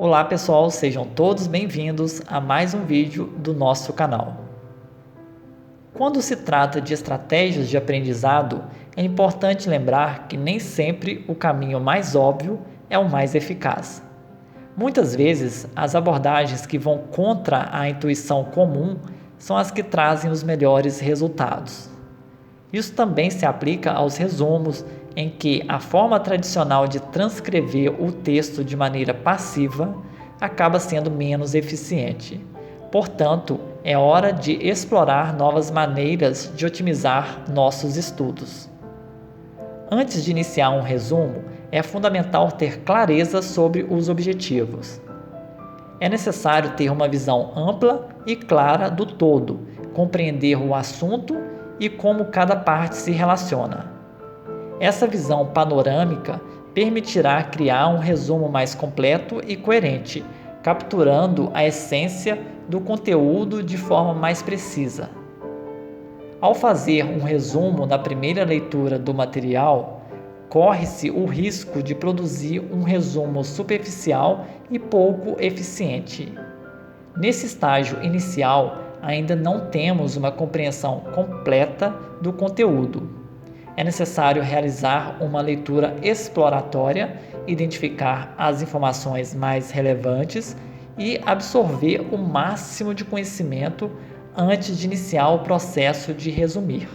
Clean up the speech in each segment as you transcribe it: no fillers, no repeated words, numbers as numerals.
Olá pessoal, sejam todos bem-vindos a mais um vídeo do nosso canal. Quando se trata de estratégias de aprendizado, é importante lembrar que nem sempre o caminho mais óbvio é o mais eficaz. Muitas vezes, as abordagens que vão contra a intuição comum são as que trazem os melhores resultados. Isso também se aplica aos resumos, em que a forma tradicional de transcrever o texto de maneira passiva acaba sendo menos eficiente. Portanto, é hora de explorar novas maneiras de otimizar nossos estudos. Antes de iniciar um resumo, é fundamental ter clareza sobre os objetivos. É necessário ter uma visão ampla e clara do todo, compreender o assunto e como cada parte se relaciona. Essa visão panorâmica permitirá criar um resumo mais completo e coerente, capturando a essência do conteúdo de forma mais precisa. Ao fazer um resumo na primeira leitura do material, corre-se o risco de produzir um resumo superficial e pouco eficiente. Nesse estágio inicial, ainda não temos uma compreensão completa do conteúdo. É necessário realizar uma leitura exploratória, identificar as informações mais relevantes e absorver o máximo de conhecimento antes de iniciar o processo de resumir.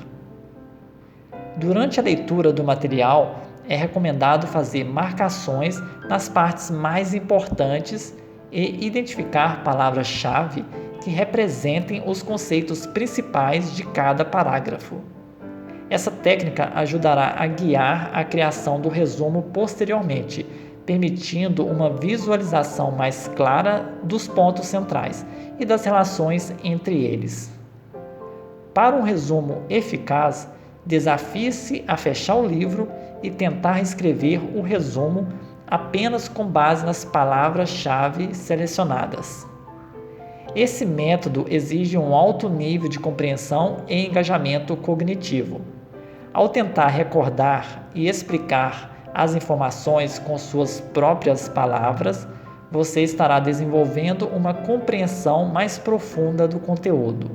Durante a leitura do material, é recomendado fazer marcações nas partes mais importantes e identificar palavras-chave que representem os conceitos principais de cada parágrafo. Essa técnica ajudará a guiar a criação do resumo posteriormente, permitindo uma visualização mais clara dos pontos centrais e das relações entre eles. Para um resumo eficaz, desafie-se a fechar o livro e tentar escrever o resumo apenas com base nas palavras-chave selecionadas. Esse método exige um alto nível de compreensão e engajamento cognitivo. Ao tentar recordar e explicar as informações com suas próprias palavras, você estará desenvolvendo uma compreensão mais profunda do conteúdo.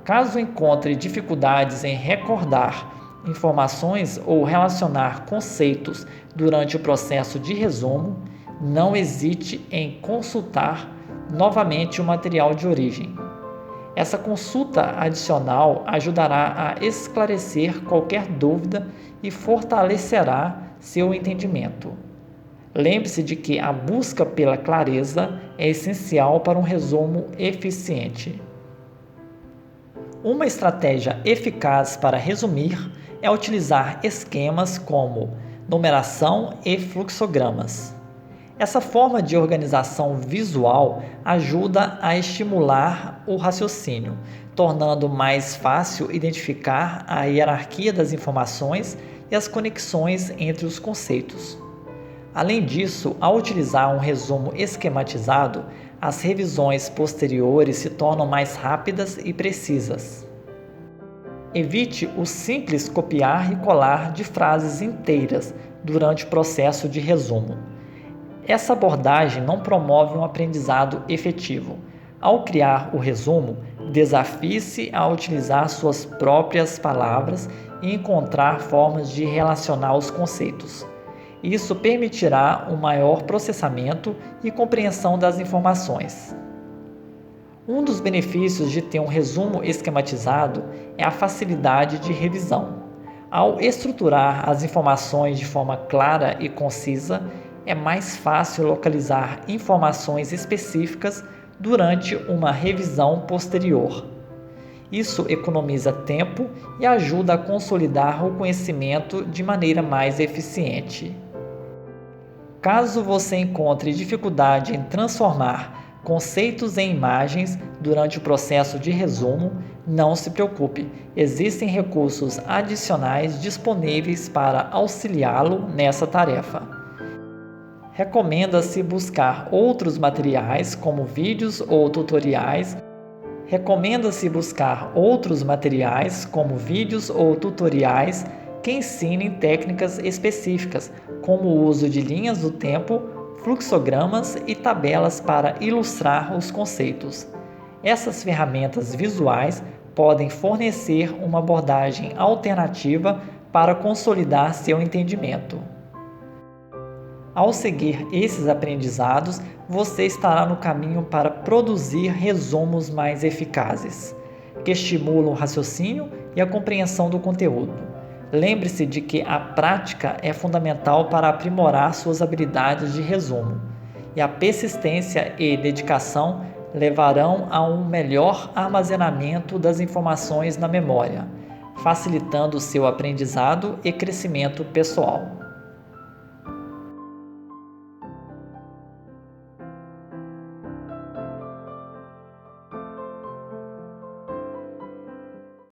Caso encontre dificuldades em recordar informações ou relacionar conceitos durante o processo de resumo, não hesite em consultar novamente o material de origem. Essa consulta adicional ajudará a esclarecer qualquer dúvida e fortalecerá seu entendimento. Lembre-se de que a busca pela clareza é essencial para um resumo eficiente. Uma estratégia eficaz para resumir é utilizar esquemas como numeração e fluxogramas. Essa forma de organização visual ajuda a estimular o raciocínio, tornando mais fácil identificar a hierarquia das informações e as conexões entre os conceitos. Além disso, ao utilizar um resumo esquematizado, as revisões posteriores se tornam mais rápidas e precisas. Evite o simples copiar e colar de frases inteiras durante o processo de resumo. Essa abordagem não promove um aprendizado efetivo. Ao criar o resumo, desafie-se a utilizar suas próprias palavras e encontrar formas de relacionar os conceitos. Isso permitirá um maior processamento e compreensão das informações. Um dos benefícios de ter um resumo esquematizado é a facilidade de revisão. Ao estruturar as informações de forma clara e concisa, é mais fácil localizar informações específicas durante uma revisão posterior. Isso economiza tempo e ajuda a consolidar o conhecimento de maneira mais eficiente. Caso você encontre dificuldade em transformar conceitos em imagens durante o processo de resumo, não se preocupe, existem recursos adicionais disponíveis para auxiliá-lo nessa tarefa. Recomenda-se buscar outros materiais, como vídeos ou tutoriais. que ensinem técnicas específicas, como o uso de linhas do tempo, fluxogramas e tabelas para ilustrar os conceitos. Essas ferramentas visuais podem fornecer uma abordagem alternativa para consolidar seu entendimento. Ao seguir esses aprendizados, você estará no caminho para produzir resumos mais eficazes, que estimulam o raciocínio e a compreensão do conteúdo. Lembre-se de que a prática é fundamental para aprimorar suas habilidades de resumo, e a persistência e dedicação levarão a um melhor armazenamento das informações na memória, facilitando seu aprendizado e crescimento pessoal.